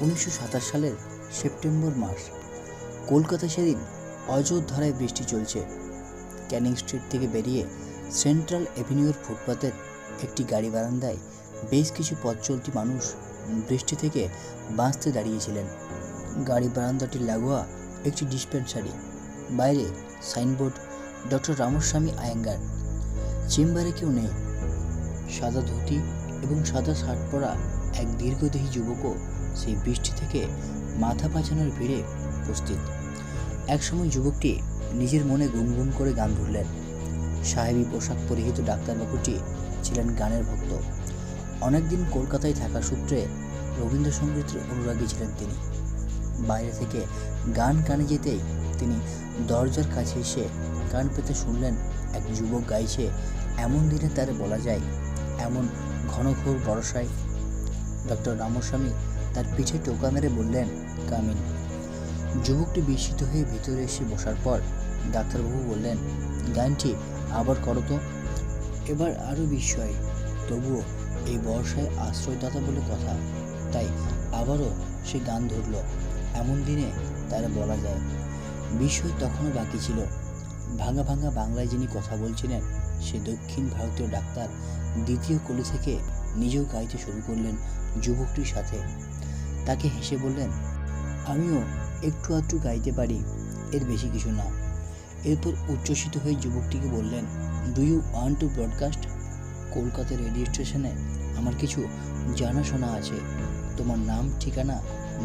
1927 সালের সেপ্টেম্বর মাস। কলকাতায় সেদিন অযোধ্যায় বৃষ্টি চলছে। ক্যানিং স্ট্রিট থেকে বেরিয়ে সেন্ট্রাল এভিনিউর ফুটপাতের একটি গাড়ি বারান্দায় বেশ কিছু পথ চলতি মানুষ বৃষ্টি থেকে বাঁচতে দাঁড়িয়েছিলেন। গাড়ি বারান্দাটি লাগোয়া একটি ডিসপেন্সারি, বাইরে সাইনবোর্ড ডক্টর রামস্বামী আয়েঙ্গার। চেম্বারে কেউ নেই। সাদা ধুতি এবং সাদা শার্ট পরা এক দীর্ঘদেহী যুবকও সেই বৃষ্টি থেকে মাথা বাঁচানোর ভিড়ে উপস্থিত। একসময় যুবকটি নিজের মনে গুনগুন করে গান ধরলেন। সাহেবী পোশাক পরিহিত ডাক্তারবাবুটি ছিলেন গানের ভক্ত। অনেকদিন কলকাতায় থাকা সূত্রে রবীন্দ্রসঙ্গীতের অনুরাগী ছিলেন তিনি। বাইরে থেকে গান কানে যেতেই তিনি দরজার কাছে এসে কান পেতে শুনলেন এক যুবক গাইছে এমন দিনে তার বলা যায়, এমন ঘনঘোর বর্ষায়। ডক্টর রামস্বামী তার পিঠে টোকা মেরে বললেন, কামিন। যুবকটি বিস্মিত হয়ে ভিতরে এসে বসার পর ডাক্তারবাবু বললেন, গানটি আবার করো তো। এবার আরও বিস্ময়, তবুও এই বর্ষায় আশ্রয়দাতা বলে কথা, তাই আবারও সে গান ধরল এমন দিনে তারা বলা যায়। বিষয় তখনও বাকি ছিল। ভাঙা ভাঙা বাংলায় যিনি কথা বলছিলেন সে দক্ষিণ ভারতীয় ডাক্তার দ্বিতীয় কলি থেকে নিজেও গাইতে শুরু করলেন যুবকটির সাথে। তাকে হেসে বললেন, আমিও একটু আধটু গাইতে পারি, এর বেশি কিছু না। এরপর উচ্ছ্বসিত হয়ে যুবকটিকে বললেন, do you want to broadcast? Kolkata radio স্টেশনে আমার কিছু জানাশোনা আছে, তোমার নাম ঠিকানা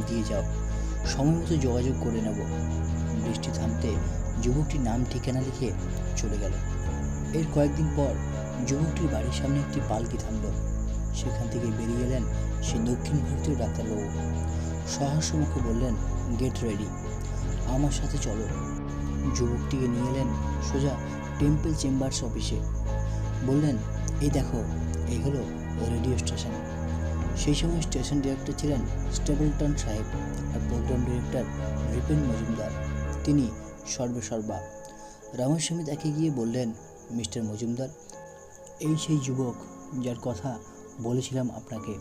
দিয়ে যাও, সময় মতো যোগাযোগ করে নেব। বৃষ্টি থামতে যুবকটির নাম ঠিকানা লিখে চলে গেল। এর কয়েকদিন পর যুবকটির বাড়ির সামনে একটি পালকি থামল। সেখান থেকে বেরিয়ে এলেন সে দক্ষিণ ভারতীয় ডাক্তারবাবু। সহাস্যমুখে বললেন, গেট রেডি, আমার সাথে চলো। যুবকটিকে নিয়ে এলেন সোজা টেম্পল চেম্বার্স অফিসে। বললেন, এই দেখো, এই হলো রেডিও স্টেশন। সেই সময় স্টেশন ডিরেক্টর ছিলেন স্টেপলটন সাহেব আর প্রোগ্রাম ডিরেক্টর রিপেন মজুমদার। তিনি সর্বেসর্বা। রামস্বামী তাকে গিয়ে বললেন, মিস্টার মজুমদার, এই সেই যুবক যার কথা বলেছিলাম আপনাকে।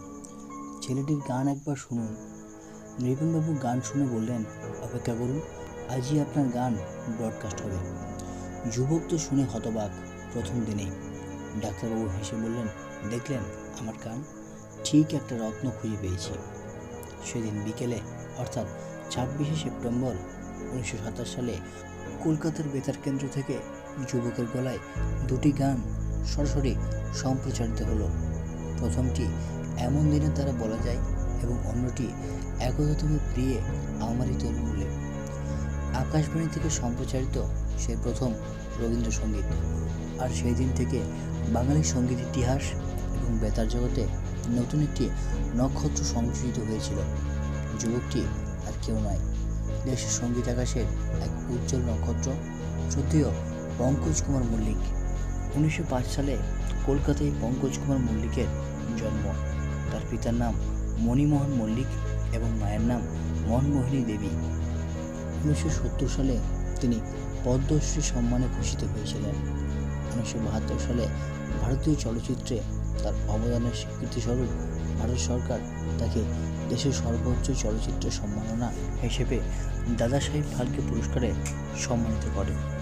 ছেলেটির গান একবার শুনুন। নৃপেনবাবু গান শুনে বললেন, অপেক্ষা করুন, আজই আপনার গান ব্রডকাস্ট হবে। যুবক তো শুনে হতবাক প্রথম দিনেই। ডাক্তারবাবু হেসে বললেন, দেখলেন আমার গান? ঠিক একটা রত্ন খুঁজে পেয়েছি। সেদিন বিকেলে অর্থাৎ 26শে সেপ্টেম্বর 1927 সালে কলকাতার বেতার কেন্দ্র থেকে যুবকের গলায় দুটি গান সরাসরি সম্প্রচারিত হলো। প্রথমটি এমন দিনে তারা বলা যায় এবং অন্যটি একদা তুমি প্রিয়ে আমারই তোর মূলে। আকাশবাণী থেকে সম্প্রচারিত সেই প্রথম রবীন্দ্রসঙ্গীত। আর সেই দিন থেকে বাঙালি সঙ্গীত ইতিহাস এবং বেতার জগতে নতুন একটি নক্ষত্র সংযোজিত হয়েছিল। যুবকটি আর কেউ নয়, দেশের সঙ্গীত আকাশের এক উজ্জ্বল নক্ষত্র, শ্রদ্ধেয় পঙ্কজ কুমার মল্লিক। 1905 সালে কলকাতায় পঙ্কজ কুমার মল্লিকের জন্ম। তার পিতার নাম মণিমোহন মল্লিক এবং মায়ের নাম মনমোহিনী দেবী। 1970 সালে তিনি পদ্মশ্রী সম্মানে ভূষিত হয়েছিলেন। 1972 সালে ভারতীয় চলচ্চিত্রে তার অবদানের স্বীকৃতিস্বরূপ ভারত সরকার তাকে দেশের সর্বোচ্চ চলচ্চিত্র সম্মাননা হিসেবে দাদা সাহেব ফালকে পুরস্কারে সম্মানিত করে।